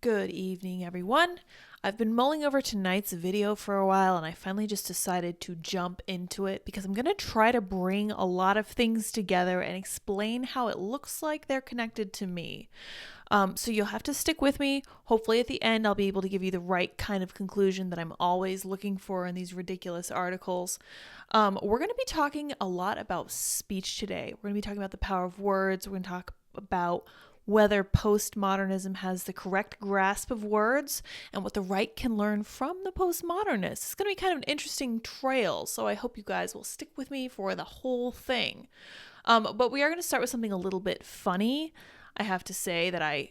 Good evening, everyone. I've been mulling over tonight's video for a while and I finally just decided to jump into it because I'm going to try to bring a lot of things together and explain how it looks like they're connected to me. So you'll have to stick with me. Hopefully at the end I'll be able to give you the right kind of conclusion that I'm always looking for in these ridiculous articles. We're going to be talking a lot about speech today. We're going to be talking about the power of words. We're going to talk about whether postmodernism has the correct grasp of words and what the right can learn from the postmodernists. It's going to be kind of an interesting trail, so I hope you guys will stick with me for the whole thing. But we are going to start with something a little bit funny. I have to say that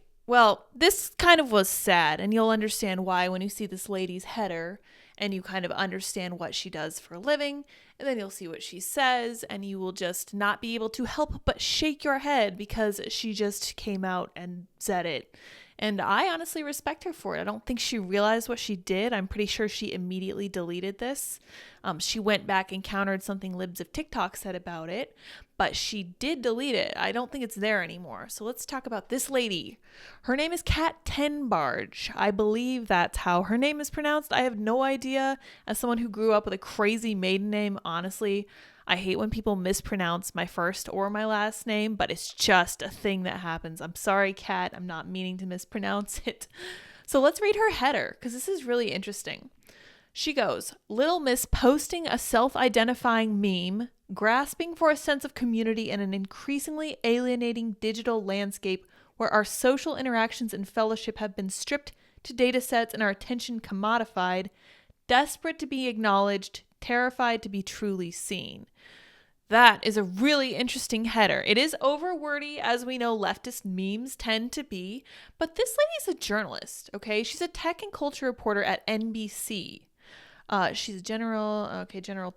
this kind of was sad, and you'll understand why when you see this lady's header and you kind of understand what she does for a living, and then you'll see what she says, and you will just not be able to help but shake your head because she just came out and said it. And I honestly respect her for it. I don't think she realized what she did. I'm pretty sure she immediately deleted this. She went back and countered something libs of TikTok said about it, but she did delete it. I don't think it's there anymore. So let's talk about this lady. Her name is Kat Tenbarge. I believe that's how her name is pronounced. I have no idea. As someone who grew up with a crazy maiden name, honestly, I hate when people mispronounce my first or my last name, but it's just a thing that happens. I'm sorry, Kat. I'm not meaning to mispronounce it. So let's read her header because this is really interesting. She goes, "Little Miss posting a self-identifying meme, grasping for a sense of community in an increasingly alienating digital landscape where our social interactions and fellowship have been stripped to data sets and our attention commodified, desperate to be acknowledged, terrified to be truly seen." That is a really interesting header. It is over wordy, as we know leftist memes tend to be, but this lady is a journalist, okay? She's a tech and culture reporter at NBC. She's general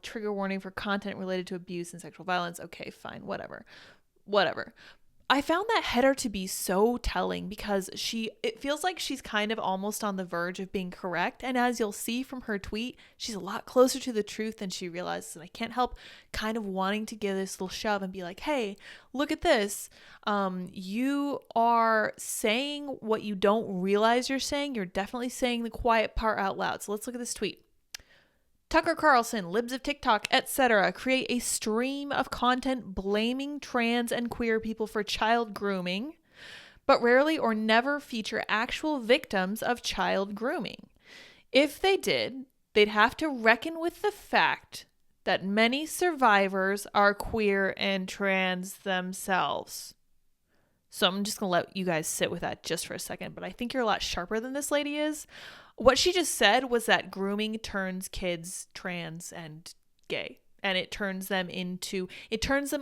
trigger warning for content related to abuse and sexual violence. Okay, fine, whatever. I found that header to be so telling because it feels like she's kind of almost on the verge of being correct. And as you'll see from her tweet, she's a lot closer to the truth than she realizes. And I can't help kind of wanting to give this little shove and be like, hey, look at this. You are saying what you don't realize you're saying. You're definitely saying the quiet part out loud. So let's look at this tweet. Tucker Carlson, libs of TikTok, etc. create a stream of content blaming trans and queer people for child grooming, but rarely or never feature actual victims of child grooming. If they did, they'd have to reckon with the fact that many survivors are queer and trans themselves. So I'm just going to let you guys sit with that just for a second, but I think you're a lot sharper than this lady is. What she just said was that grooming turns kids trans and gay, and it turns them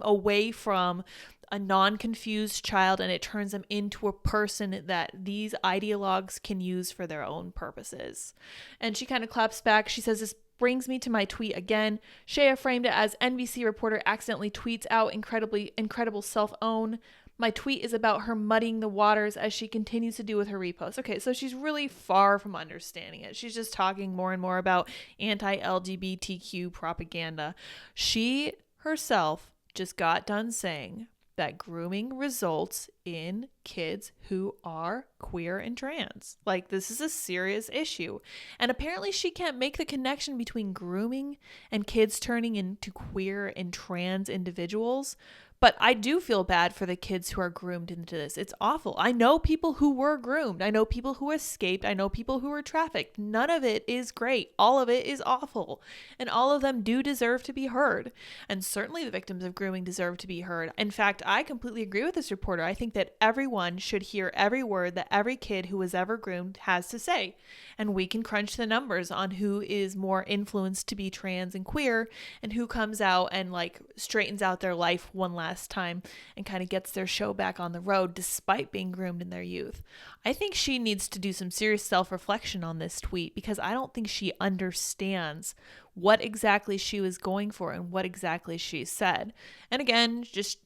away from a non-confused child, and it turns them into a person that these ideologues can use for their own purposes. And she kind of claps back. She says, "This brings me to my tweet again. Shea framed it as NBC reporter accidentally tweets out incredible self-own. My tweet is about her muddying the waters as she continues to do with her reposts." Okay, so she's really far from understanding it. She's just talking more and more about anti-LGBTQ propaganda. She herself just got done saying that grooming results in kids who are queer and trans. Like, this is a serious issue. And apparently she can't make the connection between grooming and kids turning into queer and trans individuals. But I do feel bad for the kids who are groomed into this. It's awful. I know people who were groomed. I know people who escaped. I know people who were trafficked. None of it is great. All of it is awful. And all of them do deserve to be heard. And certainly the victims of grooming deserve to be heard. In fact, I completely agree with this reporter. I think that everyone should hear every word that every kid who was ever groomed has to say. And we can crunch the numbers on who is more influenced to be trans and queer and who comes out and like straightens out their life one last time and kind of gets their show back on the road despite being groomed in their youth. I think she needs to do some serious self-reflection on this tweet because I don't think she understands what exactly she was going for and what exactly she said. And again, just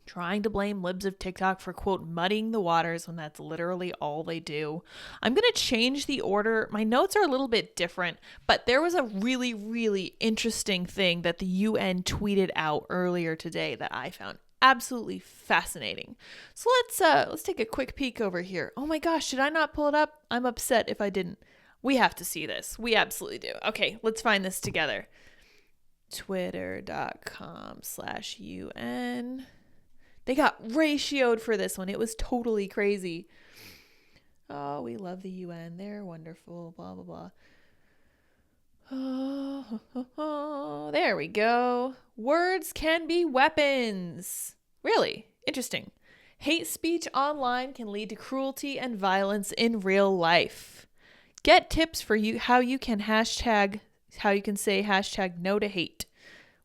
trying to blame libs of TikTok for, quote, muddying the waters when that's literally all they do. I'm going to change the order. My notes are a little bit different, but there was a really, really interesting thing that the UN tweeted out earlier today that I found absolutely fascinating. So let's take a quick peek over here. Oh my gosh, did I not pull it up? I'm upset if I didn't. We have to see this. We absolutely do. Okay, let's find this together. Twitter.com/UN. They got ratioed for this one. It was totally crazy. Oh, we love the UN. They're wonderful. Blah, blah, blah. Oh, there we go. Words can be weapons. Really? Interesting. Hate speech online can lead to cruelty and violence in real life. Get tips for how you can say hashtag no to hate.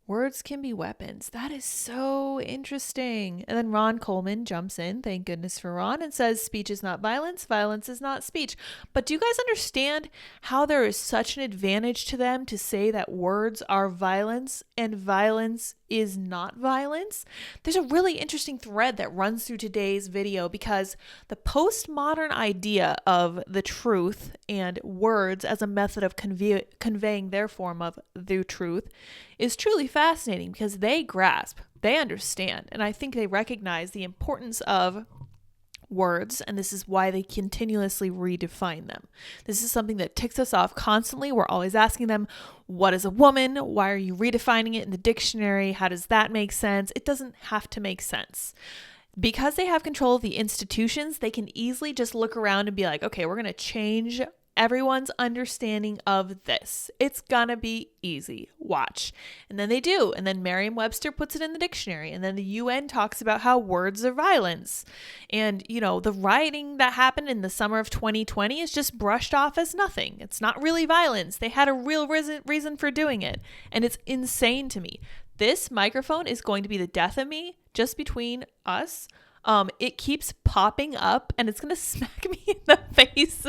Words can be weapons. That is so interesting. And then Ron Coleman jumps in, thank goodness for Ron, and says speech is not violence, violence is not speech. But do you guys understand how there is such an advantage to them to say that words are violence and violence is not violence? There's a really interesting thread that runs through today's video because the postmodern idea of the truth and words as a method of conveying their form of the truth is truly fascinating because they grasp, they understand, and I think they recognize the importance of words, and this is why they continuously redefine them. This is something that ticks us off constantly. We're always asking them, what is a woman? Why are you redefining it in the dictionary? How does that make sense? It doesn't have to make sense. Because they have control of the institutions, they can easily just look around and be like, okay, we're going to change everyone's understanding of this. It's gonna be easy. Watch. And then they do. And then Merriam-Webster puts it in the dictionary. And then the UN talks about how words are violence. And, the rioting that happened in the summer of 2020 is just brushed off as nothing. It's not really violence. They had a real reason for doing it. And it's insane to me. This microphone is going to be the death of me just between us. It keeps popping up and it's going to smack me in the face.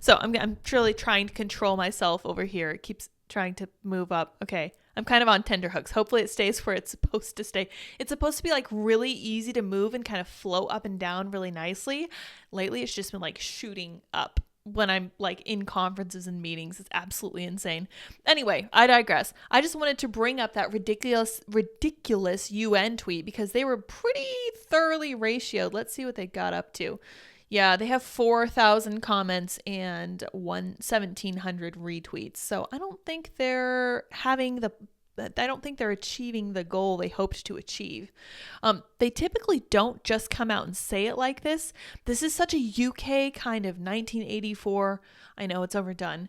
So I'm truly trying to control myself over here. It keeps trying to move up. Okay. I'm kind of on tenterhooks. Hopefully it stays where it's supposed to stay. It's supposed to be like really easy to move and kind of float up and down really nicely. Lately, it's just been like shooting up when I'm like in conferences and meetings. It's absolutely insane. Anyway, I digress. I just wanted to bring up that ridiculous UN tweet because they were pretty thoroughly ratioed. Let's see what they got up to. Yeah, they have 4,000 comments and 1,700 retweets. So I don't think they're achieving the goal they hoped to achieve. They typically don't just come out and say it like this. This is such a UK kind of 1984, I know it's overdone,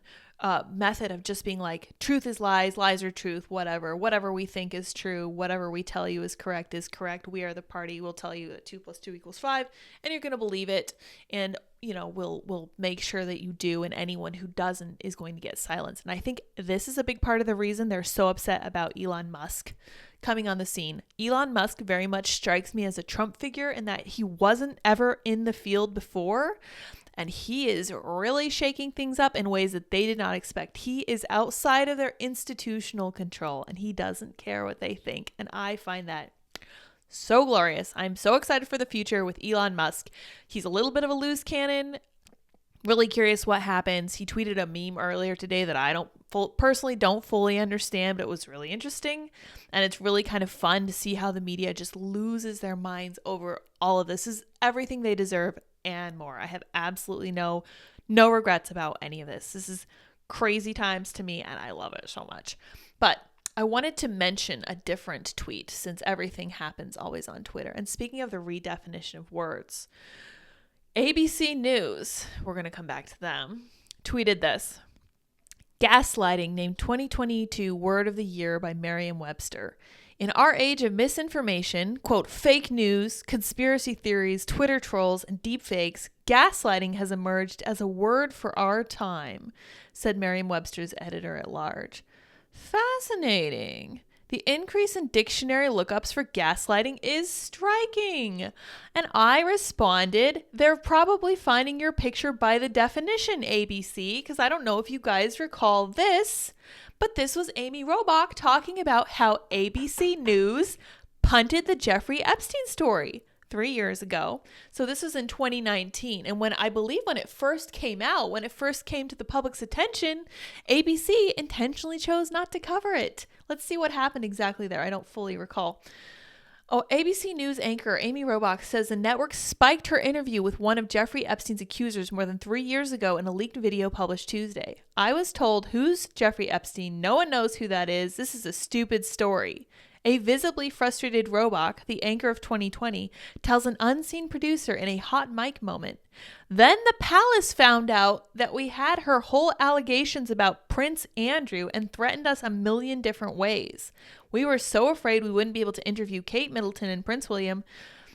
method of just being like, truth is lies, lies are truth, whatever we think is true, whatever we tell you is correct. We are the party. We'll tell you that 2 + 2 = 5, and you're going to believe it. And, we'll make sure that you do. And anyone who doesn't is going to get silenced. And I think this is a big part of the reason they're so upset about Elon Musk coming on the scene. Elon Musk very much strikes me as a Trump figure in that he wasn't ever in the field before. And he is really shaking things up in ways that they did not expect. He is outside of their institutional control and he doesn't care what they think. And I find that so glorious. I'm so excited for the future with Elon Musk. He's a little bit of a loose cannon. Really curious what happens. He tweeted a meme earlier today that I personally don't fully understand, but it was really interesting. And it's really kind of fun to see how the media just loses their minds over all of this. This is everything they deserve and more. I have absolutely no regrets about any of this. This is crazy times to me and I love it so much. But I wanted to mention a different tweet since everything happens always on Twitter. And speaking of the redefinition of words, ABC News, we're going to come back to them, tweeted this. Gaslighting named 2022 Word of the Year by Merriam-Webster. In our age of misinformation, quote, fake news, conspiracy theories, Twitter trolls, and deepfakes, gaslighting has emerged as a word for our time, said Merriam-Webster's editor-at-large. Fascinating. The increase in dictionary lookups for gaslighting is striking. And I responded, they're probably finding your picture by the definition, ABC, because I don't know if you guys recall this, but this was Amy Robach talking about how ABC News punted the Jeffrey Epstein story 3 years ago. So this was in 2019. And when it first came out, when it first came to the public's attention, ABC intentionally chose not to cover it. Let's see what happened exactly there. I don't fully recall. Oh, ABC News anchor Amy Robach says the network spiked her interview with one of Jeffrey Epstein's accusers more than 3 years ago in a leaked video published Tuesday. I was told, who's Jeffrey Epstein? No one knows who that is. This is a stupid story. A visibly frustrated Robach, the anchor of 2020, tells an unseen producer in a hot mic moment. Then the palace found out that we had her whole allegations about Prince Andrew and threatened us a million different ways. We were so afraid we wouldn't be able to interview Kate Middleton and Prince William.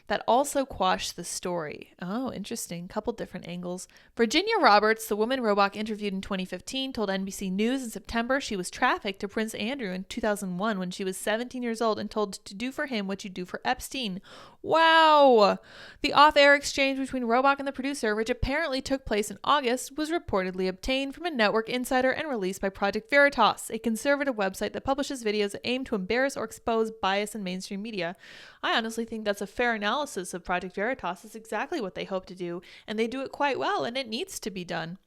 That also quashed the story. Oh, interesting. Couple different angles. Virginia Roberts, the woman Robach interviewed in 2015, told NBC News in September she was trafficked to Prince Andrew in 2001 when she was 17 years old and told to do for him what you do for Epstein. Wow! The off-air exchange between Robach and the producer, which apparently took place in August, was reportedly obtained from a network insider and released by Project Veritas, a conservative website that publishes videos that aim to embarrass or expose bias in mainstream media. I honestly think that's a fair analysis of Project Veritas. It's exactly what they hope to do, and they do it quite well, and it needs to be done.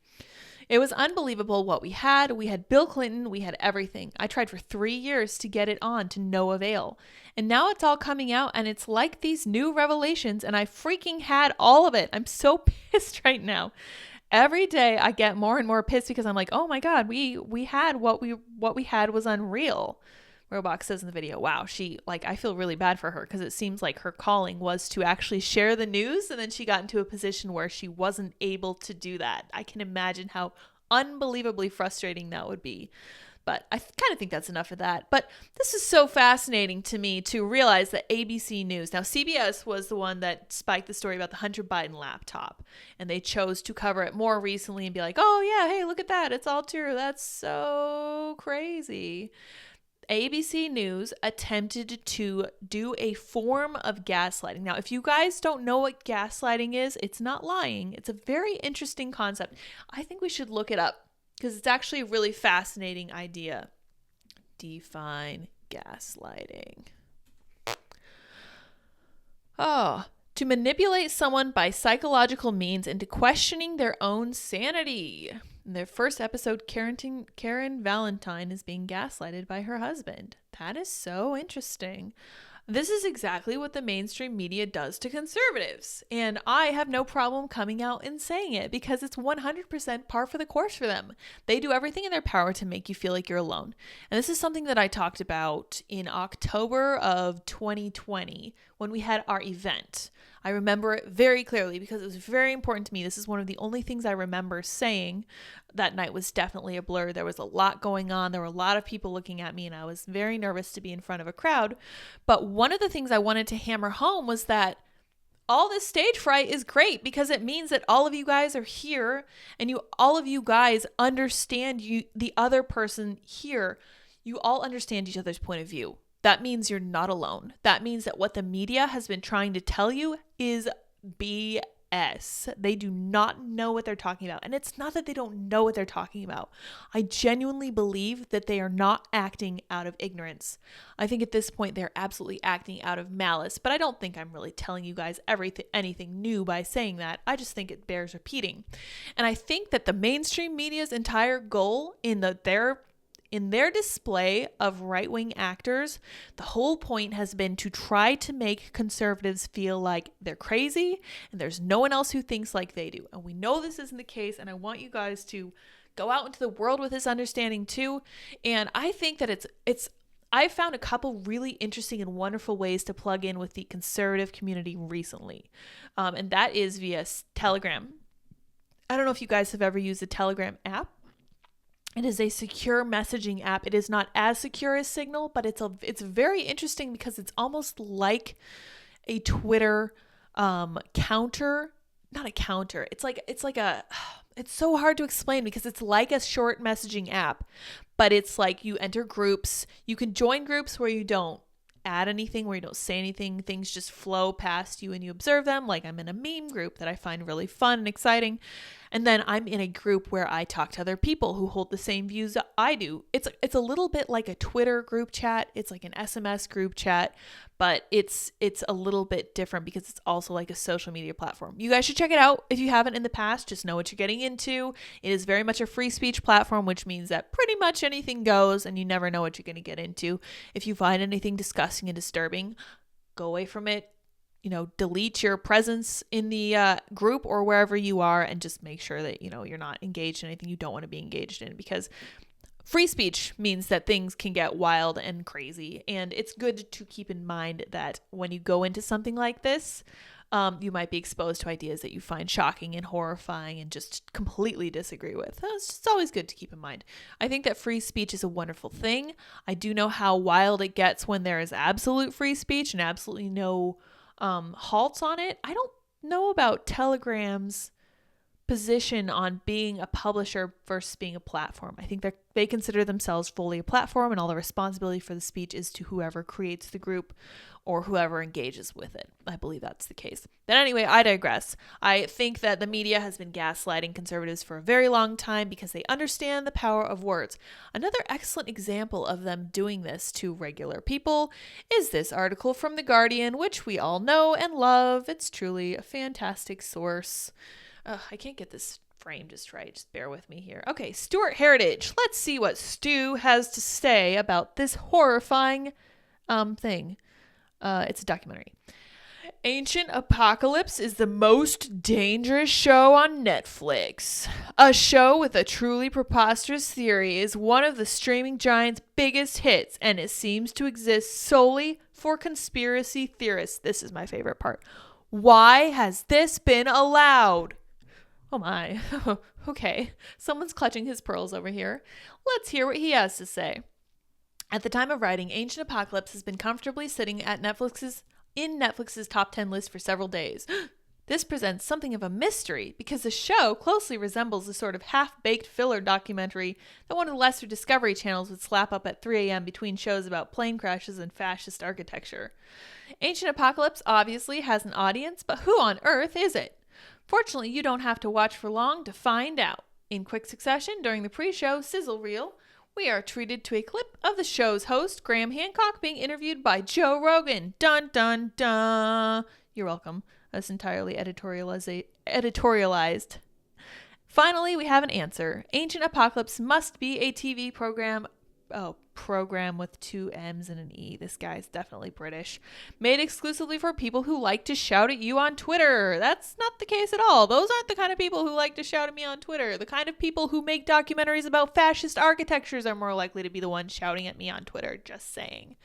It was unbelievable what we had. We had Bill Clinton. We had everything. I tried for 3 years to get it on to no avail. And now it's all coming out and it's like these new revelations and I freaking had all of it. I'm so pissed right now. Every day I get more and more pissed because I'm like, oh my God, we had what we had was unreal. Robach says in the video, wow, I feel really bad for her because it seems like her calling was to actually share the news and then she got into a position where she wasn't able to do that. I can imagine how unbelievably frustrating that would be. But I kind of think that's enough of that. But this is so fascinating to me to realize that ABC News, now CBS was the one that spiked the story about the Hunter Biden laptop. And they chose to cover it more recently and be like, oh yeah, hey, look at that. It's all true. That's so crazy. ABC News attempted to do a form of gaslighting. Now, if you guys don't know what gaslighting is, it's not lying. It's a very interesting concept. I think we should look it up because it's actually a really fascinating idea. Define gaslighting. Oh, to manipulate someone by psychological means into questioning their own sanity. In their first episode, Karen Valentine is being gaslighted by her husband. That is so interesting. This is exactly what the mainstream media does to conservatives. And I have no problem coming out and saying it because it's 100% par for the course for them. They do everything in their power to make you feel like you're alone. And this is something that I talked about in October of 2020 when we had our event. I remember it very clearly because it was very important to me. This is one of the only things I remember saying. That night was definitely a blur. There was a lot going on. There were a lot of people looking at me and I was very nervous to be in front of a crowd. But one of the things I wanted to hammer home was that all this stage fright is great because it means that all of you guys are here and all of you guys understand the other person here. You all understand each other's point of view. That means you're not alone. That means that what the media has been trying to tell you is BS. They do not know what they're talking about. And it's not that they don't know what they're talking about. I genuinely believe that they are not acting out of ignorance. I think at this point they're absolutely acting out of malice, but I don't think I'm really telling you guys anything new by saying that. I just think it bears repeating. And I think that the mainstream media's entire goal in their display of right-wing actors, the whole point has been to try to make conservatives feel like they're crazy and there's no one else who thinks like they do. And we know this isn't the case, and I want you guys to go out into the world with this understanding too. And I think that I found a couple really interesting and wonderful ways to plug in with the conservative community recently. And that is via Telegram. I don't know if you guys have ever used the Telegram app. It is a secure messaging app. It is not as secure as Signal, but it's very interesting because it's almost like a Twitter counter. Not a counter. It's so hard to explain because it's like a short messaging app, but it's like you enter groups. You can join groups where you don't add anything, where you don't say anything. Things just flow past you and you observe them. Like I'm in a meme group that I find really fun and exciting. And then I'm in a group where I talk to other people who hold the same views that I do. It's a little bit like a Twitter group chat. It's like an SMS group chat, but it's a little bit different because it's also like a social media platform. You guys should check it out if you haven't in the past. Just know what you're getting into. It is very much a free speech platform, which means that pretty much anything goes and you never know what you're going to get into. If you find anything disgusting and disturbing, go away from it, delete your presence in the group or wherever you are, and just make sure that, you're not engaged in anything you don't want to be engaged in, because free speech means that things can get wild and crazy. And it's good to keep in mind that when you go into something like this, you might be exposed to ideas that you find shocking and horrifying and just completely disagree with. It's just always good to keep in mind. I think that free speech is a wonderful thing. I do know how wild it gets when there is absolute free speech and absolutely no halts on it. I don't know about Telegram's position on being a publisher versus being a platform. I think that they consider themselves fully a platform, and all the responsibility for the speech is to whoever creates the group or whoever engages with it. I believe that's the case. But anyway, I digress. I think that the media has been gaslighting conservatives for a very long time because they understand the power of words. Another excellent example of them doing this to regular people is this article from The Guardian, which we all know and love. It's truly a fantastic source. I can't get this frame just right. Just bear with me here. Okay, Stuart Heritage. Let's see what Stu has to say about this horrifying thing. It's a documentary. Ancient Apocalypse is the most dangerous show on Netflix. A show with a truly preposterous theory is one of the streaming giant's biggest hits, and it seems to exist solely for conspiracy theorists. This is my favorite part. Why has this been allowed? Oh my. Okay. Someone's clutching his pearls over here. Let's hear what he has to say. At the time of writing, Ancient Apocalypse has been comfortably sitting at Netflix's top 10 list for several days. This presents something of a mystery because the show closely resembles the sort of half-baked filler documentary that one of the lesser Discovery channels would slap up at 3 a.m. between shows about plane crashes and fascist architecture. Ancient Apocalypse obviously has an audience, but who on earth is it? Fortunately, you don't have to watch for long to find out. In quick succession, during the pre-show sizzle reel, we are treated to a clip of the show's host, Graham Hancock, being interviewed by Joe Rogan. Dun, dun, dun. You're welcome. That's entirely editorialized. Finally, we have an answer. Ancient Apocalypse must be a TV program. Oh, program with 2 M's and an E. This guy's definitely British. Made exclusively for people who like to shout at you on Twitter. That's not the case at all. Those aren't the kind of people who like to shout at me on Twitter. The kind of people who make documentaries about fascist architectures are more likely to be the ones shouting at me on Twitter. Just saying.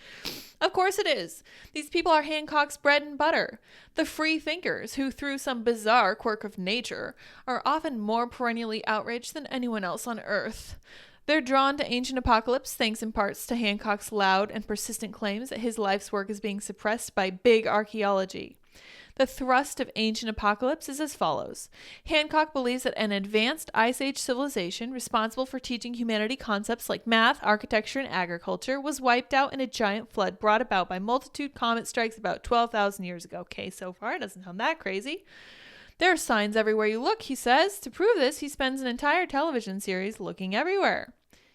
Of course it is. These people are Hancock's bread and butter. The free thinkers who, through some bizarre quirk of nature, are often more perennially outraged than anyone else on Earth. They're drawn to Ancient Apocalypse thanks in parts to Hancock's loud and persistent claims that his life's work is being suppressed by big archaeology. The thrust of Ancient Apocalypse is as follows. Hancock believes that an advanced Ice Age civilization responsible for teaching humanity concepts like math, architecture, and agriculture was wiped out in a giant flood brought about by multitude comet strikes about 12,000 years ago. Okay, so far it doesn't sound that crazy. There are signs everywhere you look, he says. To prove this, he spends an entire television series looking everywhere.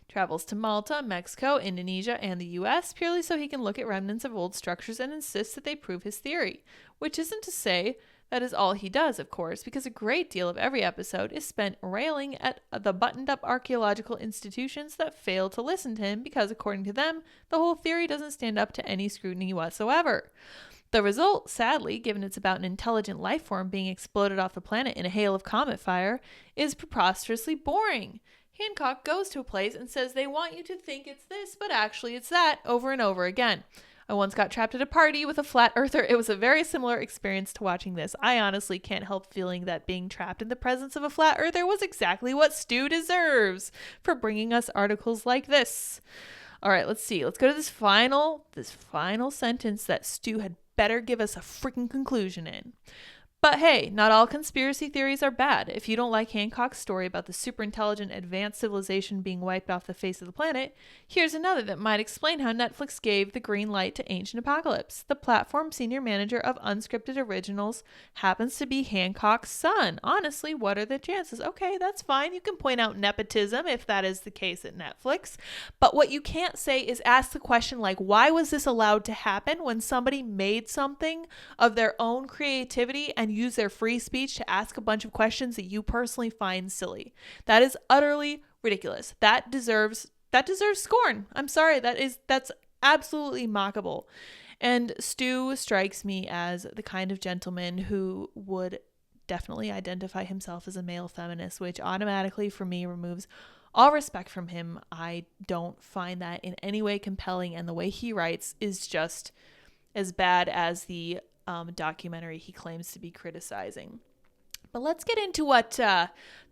Travels to Malta, Mexico, Indonesia, and the US purely so he can look at remnants of old structures and insist that they prove his theory. Which isn't to say that is all he does, of course, because a great deal of every episode is spent railing at the buttoned-up archaeological institutions that fail to listen to him because, according to them, the whole theory doesn't stand up to any scrutiny whatsoever. The result, sadly, given it's about an intelligent life form being exploded off the planet in a hail of comet fire, is preposterously boring. Hancock goes to a place and says they want you to think it's this, but actually it's that, over and over again. I once got trapped at a party with a flat earther. It was a very similar experience to watching this. I honestly can't help feeling that being trapped in the presence of a flat earther was exactly what Stu deserves for bringing us articles like this. All right, let's see. Let's go to this final sentence that Stu had better give us a freaking conclusion in. But hey, not all conspiracy theories are bad. If you don't like Hancock's story about the superintelligent advanced civilization being wiped off the face of the planet, here's another that might explain how Netflix gave the green light to Ancient Apocalypse. The platform senior manager of unscripted originals happens to be Hancock's son. Honestly, what are the chances? Okay, that's fine. You can point out nepotism if that is the case at Netflix. But what you can't say is ask the question like, why was this allowed to happen when somebody made something of their own creativity and use their free speech to ask a bunch of questions that you personally find silly? That is utterly ridiculous. That deserves scorn. I'm sorry. That's absolutely mockable. And Stu strikes me as the kind of gentleman who would definitely identify himself as a male feminist, which automatically for me removes all respect from him. I don't find that in any way compelling, and the way he writes is just as bad as the documentary he claims to be criticizing. But let's get into what the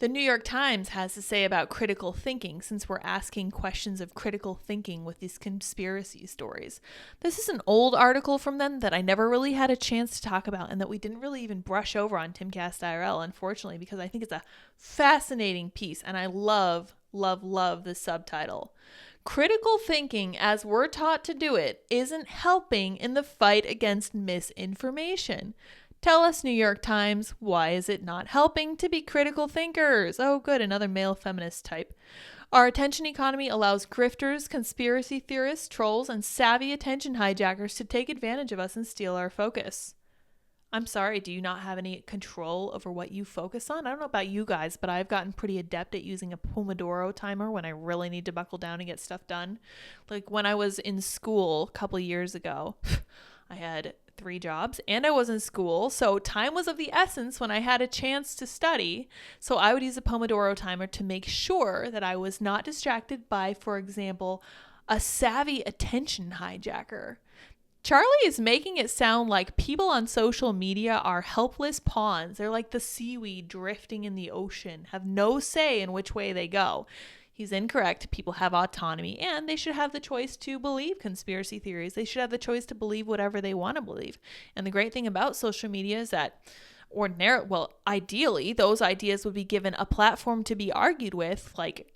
New York Times has to say about critical thinking, since we're asking questions of critical thinking with these conspiracy stories. This is an old article from them that I never really had a chance to talk about, and that we didn't really even brush over on Timcast IRL, unfortunately, because I think it's a fascinating piece, and I love the subtitle. Critical thinking, as we're taught to do it, isn't helping in the fight against misinformation. Tell us, New York Times, why is it not helping to be critical thinkers? Oh, good, another male feminist type. Our attention economy allows grifters, conspiracy theorists, trolls, and savvy attention hijackers to take advantage of us and steal our focus. I'm sorry, do you not have any control over what you focus on? I don't know about you guys, but I've gotten pretty adept at using a Pomodoro timer when I really need to buckle down and get stuff done. Like when I was in school a couple years ago, I had 3 jobs and I was in school, so time was of the essence when I had a chance to study. So I would use a Pomodoro timer to make sure that I was not distracted by, for example, a savvy attention hijacker. Charlie is making it sound like people on social media are helpless pawns. They're like the seaweed drifting in the ocean, have no say in which way they go. He's incorrect. People have autonomy, and they should have the choice to believe conspiracy theories. They should have the choice to believe whatever they want to believe. And the great thing about social media is that ideally, those ideas would be given a platform to be argued with, like,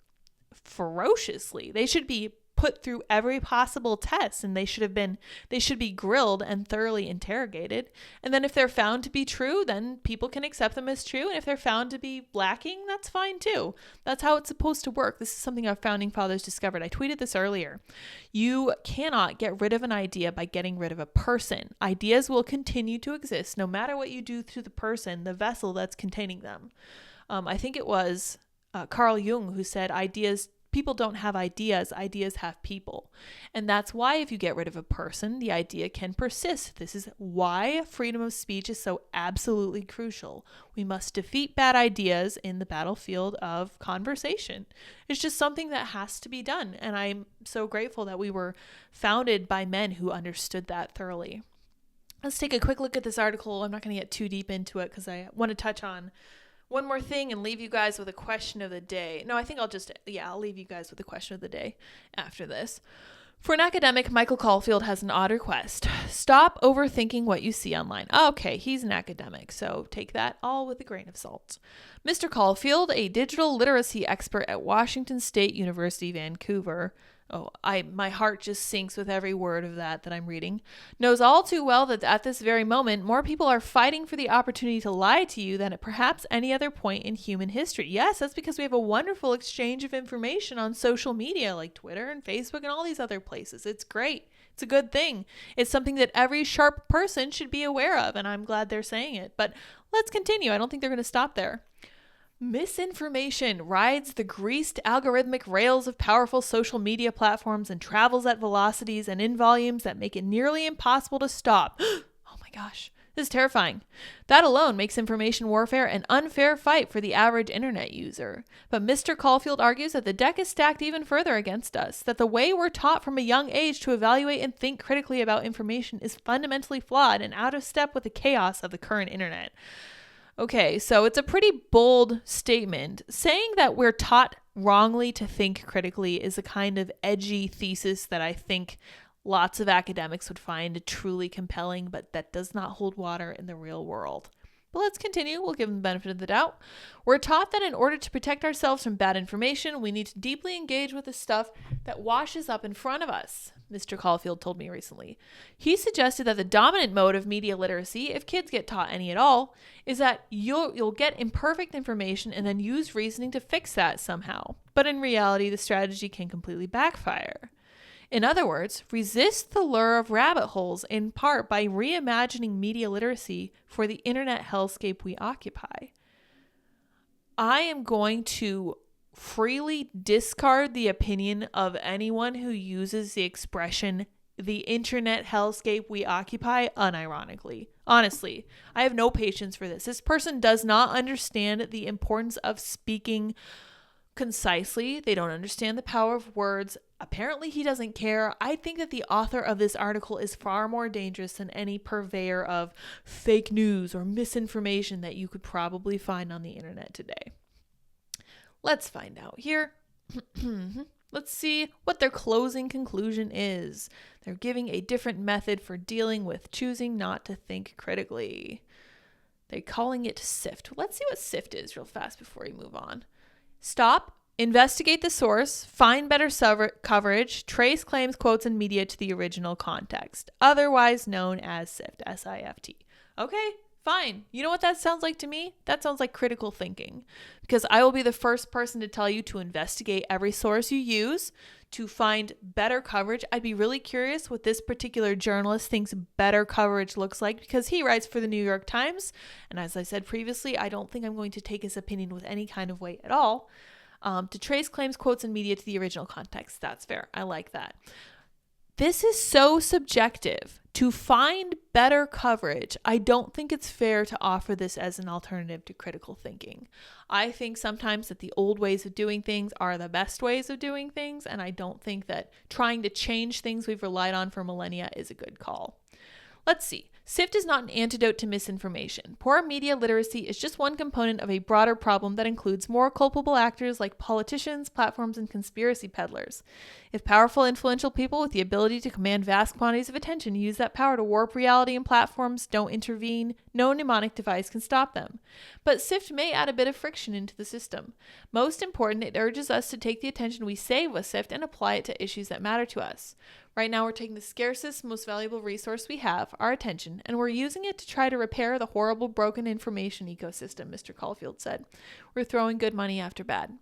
ferociously. They should be put through every possible test, and they should be grilled and thoroughly interrogated. And then if they're found to be true, then people can accept them as true. And if they're found to be lacking, that's fine too. That's how it's supposed to work. This is something our founding fathers discovered. I tweeted this earlier. You cannot get rid of an idea by getting rid of a person. Ideas will continue to exist no matter what you do to the person, the vessel that's containing them. I think it was Carl Jung who said people don't have ideas have people. And that's why if you get rid of a person, the idea can persist. This is why freedom of speech is so absolutely crucial. We must defeat bad ideas in the battlefield of conversation. It's just something that has to be done. And I'm so grateful that we were founded by men who understood that thoroughly. Let's take a quick look at this article. I'm not going to get too deep into it because I want to touch on one more thing and leave you guys with a question of the day. No, I think I'll leave you guys with a question of the day after this. For an academic, Michael Caulfield has an odd request. Stop overthinking what you see online. Okay, he's an academic, so take that all with a grain of salt. Mr. Caulfield, a digital literacy expert at Washington State University, Vancouver, my heart just sinks with every word of that I'm reading, knows all too well that at this very moment, more people are fighting for the opportunity to lie to you than at perhaps any other point in human history. Yes, that's because we have a wonderful exchange of information on social media like Twitter and Facebook and all these other places. It's great. It's a good thing. It's something that every sharp person should be aware of, and I'm glad they're saying it. But let's continue. I don't think they're going to stop there. Misinformation rides the greased algorithmic rails of powerful social media platforms and travels at velocities and in volumes that make it nearly impossible to stop. Oh my gosh, this is terrifying. That alone makes information warfare an unfair fight for the average internet user. But Mr. Caulfield argues that the deck is stacked even further against us, that the way we're taught from a young age to evaluate and think critically about information is fundamentally flawed and out of step with the chaos of the current internet. Okay, so it's a pretty bold statement. Saying that we're taught wrongly to think critically is a kind of edgy thesis that I think lots of academics would find truly compelling, but that does not hold water in the real world. But let's continue. We'll give them the benefit of the doubt. We're taught that in order to protect ourselves from bad information, we need to deeply engage with the stuff that washes up in front of us, Mr. Caulfield told me recently. He suggested that the dominant mode of media literacy, if kids get taught any at all, is that you'll get imperfect information and then use reasoning to fix that somehow. But in reality, the strategy can completely backfire. In other words, resist the lure of rabbit holes in part by reimagining media literacy for the internet hellscape we occupy. I am going to freely discard the opinion of anyone who uses the expression the internet hellscape we occupy unironically. Honestly, I have no patience for this. This person does not understand the importance of speaking concisely. They don't understand the power of words. Apparently, he doesn't care. I think that the author of this article is far more dangerous than any purveyor of fake news or misinformation that you could probably find on the internet today. Let's find out here. Let's see what their closing conclusion is. They're giving a different method for dealing with choosing not to think critically. They're calling it SIFT. Let's see what SIFT is real fast before we move on. Stop, investigate the source, find better coverage, trace claims, quotes, and media to the original context, otherwise known as SIFT, S-I-F-T. Okay, fine. You know what that sounds like to me? That sounds like critical thinking, because I will be the first person to tell you to investigate every source you use to find better coverage. I'd be really curious what this particular journalist thinks better coverage looks like, because he writes for the New York Times. And as I said previously, I don't think I'm going to take his opinion with any kind of weight at all. To trace claims, quotes, and media to the original context. That's fair. I like that. This is so subjective. To find better coverage, I don't think it's fair to offer this as an alternative to critical thinking. I think sometimes that the old ways of doing things are the best ways of doing things, and I don't think that trying to change things we've relied on for millennia is a good call. Let's see. SIFT is not an antidote to misinformation. Poor media literacy is just one component of a broader problem that includes more culpable actors like politicians, platforms, and conspiracy peddlers. If powerful, influential people with the ability to command vast quantities of attention use that power to warp reality and platforms don't intervene, no mnemonic device can stop them. But SIFT may add a bit of friction into the system. Most important, it urges us to take the attention we save with SIFT and apply it to issues that matter to us. Right now, we're taking the scarcest, most valuable resource we have, our attention, and we're using it to try to repair the horrible, broken information ecosystem, Mr. Caulfield said. We're throwing good money after bad.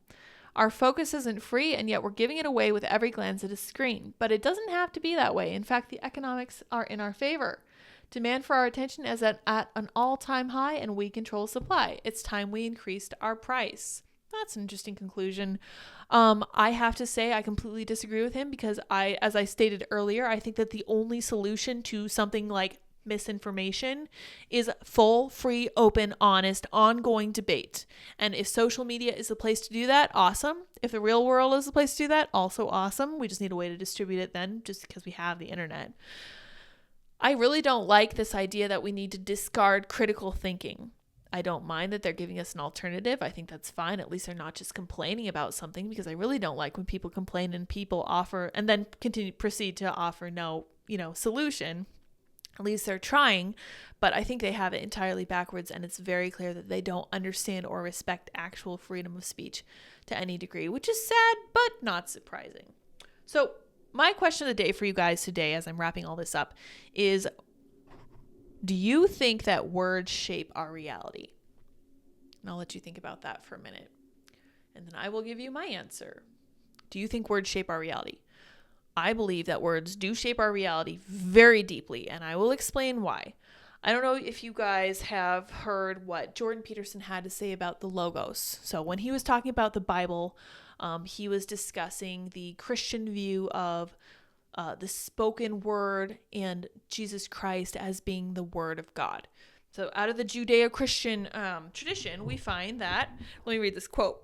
Our focus isn't free, and yet we're giving it away with every glance at a screen. But it doesn't have to be that way. In fact, the economics are in our favor. Demand for our attention is at an all-time high, and we control supply. It's time we increased our price. That's an interesting conclusion. I have to say I completely disagree with him, because as I stated earlier, I think that the only solution to something like misinformation is full, free, open, honest, ongoing debate. And if social media is the place to do that, awesome. If the real world is the place to do that, also awesome. We just need a way to distribute it then, just because we have the internet. I really don't like this idea that we need to discard critical thinking. I don't mind that they're giving us an alternative. I think that's fine. At least they're not just complaining about something, because I really don't like when people complain and people offer and then proceed to offer no, solution. At least they're trying, but I think they have it entirely backwards, and it's very clear that they don't understand or respect actual freedom of speech to any degree, which is sad, but not surprising. So my question of the day for you guys today, as I'm wrapping all this up, is, do you think that words shape our reality? And I'll let you think about that for a minute, and then I will give you my answer. Do you think words shape our reality? I believe that words do shape our reality very deeply, and I will explain why. I don't know if you guys have heard what Jordan Peterson had to say about the Logos. So when he was talking about the Bible, he was discussing the Christian view of the spoken word and Jesus Christ as being the word of God. So out of the Judeo-Christian tradition, we find that, let me read this quote.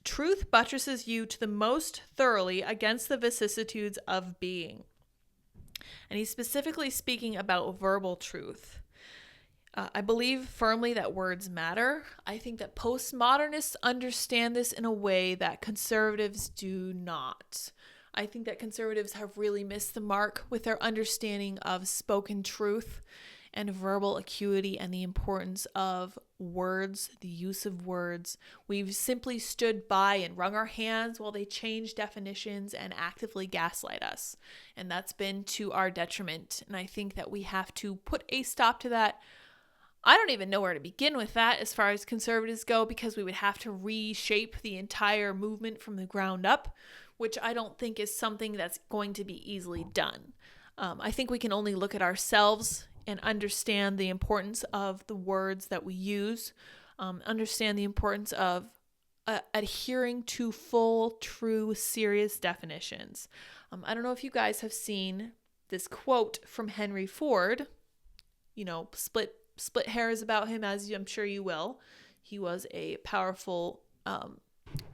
Truth buttresses you to the most thoroughly against the vicissitudes of being. And he's specifically speaking about verbal truth. I believe firmly that words matter. I think that postmodernists understand this in a way that conservatives do not. I think that conservatives have really missed the mark with their understanding of spoken truth and verbal acuity and the importance of words, the use of words. We've simply stood by and wrung our hands while they change definitions and actively gaslight us. And that's been to our detriment. And I think that we have to put a stop to that. I don't even know where to begin with that as far as conservatives go, because we would have to reshape the entire movement from the ground up, which I don't think is something that's going to be easily done. I think we can only look at ourselves and understand the importance of the words that we use, understand the importance of adhering to full, true, serious definitions. I don't know if you guys have seen this quote from Henry Ford. Split hairs about him, as I'm sure you will. He was a powerful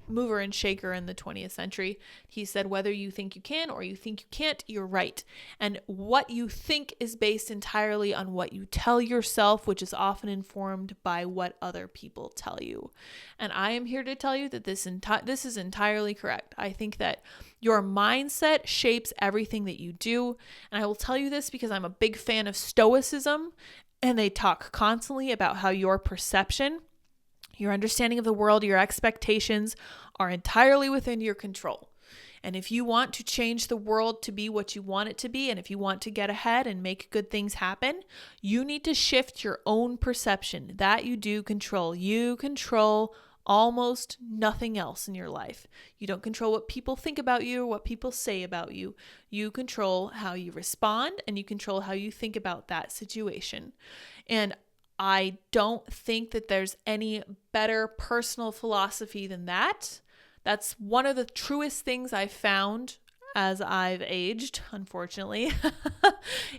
mover and shaker in the 20th century. He said, whether you think you can or you think you can't, you're right. And what you think is based entirely on what you tell yourself, which is often informed by what other people tell you. And I am here to tell you that this is entirely correct. I think that your mindset shapes everything that you do. And I will tell you this because I'm a big fan of Stoicism, and they talk constantly about how your perception, your understanding of the world, your expectations are entirely within your control. And if you want to change the world to be what you want it to be, and if you want to get ahead and make good things happen, you need to shift your own perception. That you do control. You control almost nothing else in your life. You don't control what people think about you or what people say about you. You control how you respond, and you control how you think about that situation. And I don't think that there's any better personal philosophy than that. That's one of the truest things I've found as I've aged, unfortunately.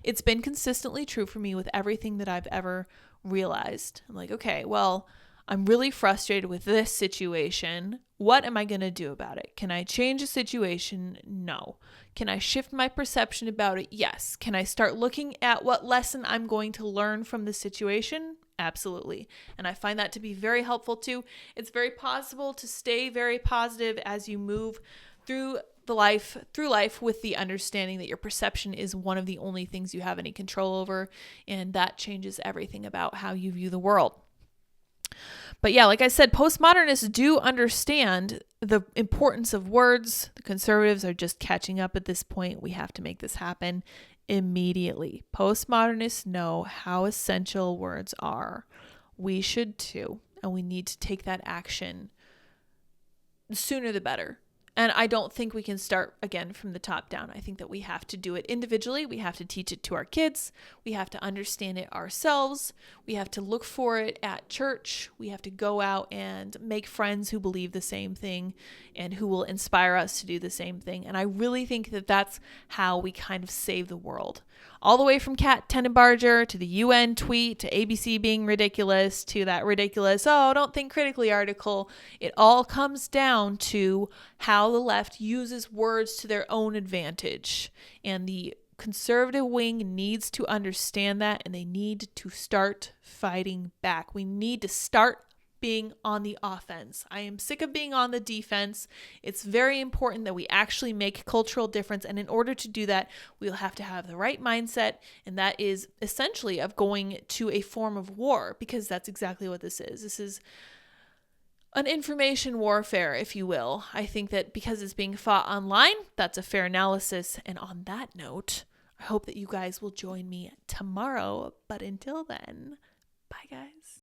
It's been consistently true for me with everything that I've ever realized. I'm like, okay, well, I'm really frustrated with this situation. What am I going to do about it? Can I change the situation? No. Can I shift my perception about it? Yes. Can I start looking at what lesson I'm going to learn from the situation? Absolutely. And I find that to be very helpful too. It's very possible to stay very positive as you move through life with the understanding that your perception is one of the only things you have any control over, and that changes everything about how you view the world. But yeah, like I said, postmodernists do understand the importance of words. The conservatives are just catching up at this point. We have to make this happen immediately. Postmodernists know how essential words are. We should too, and we need to take that action. The sooner the better. And I don't think we can start again from the top down. I think that we have to do it individually. We have to teach it to our kids. We have to understand it ourselves. We have to look for it at church. We have to go out and make friends who believe the same thing and who will inspire us to do the same thing. And I really think that that's how we kind of save the world. All the way from Kat Tenenbarger to the UN tweet to ABC being ridiculous to that ridiculous, don't think critically article. It all comes down to how the left uses words to their own advantage. And the conservative wing needs to understand that, and they need to start fighting back. We need to start being on the offense. I am sick of being on the defense. It's very important that we actually make cultural difference. And in order to do that, we'll have to have the right mindset. And that is essentially of going to a form of war, because that's exactly what this is. This is an information warfare, if you will. I think that because it's being fought online, that's a fair analysis. And on that note, I hope that you guys will join me tomorrow. But until then, bye guys.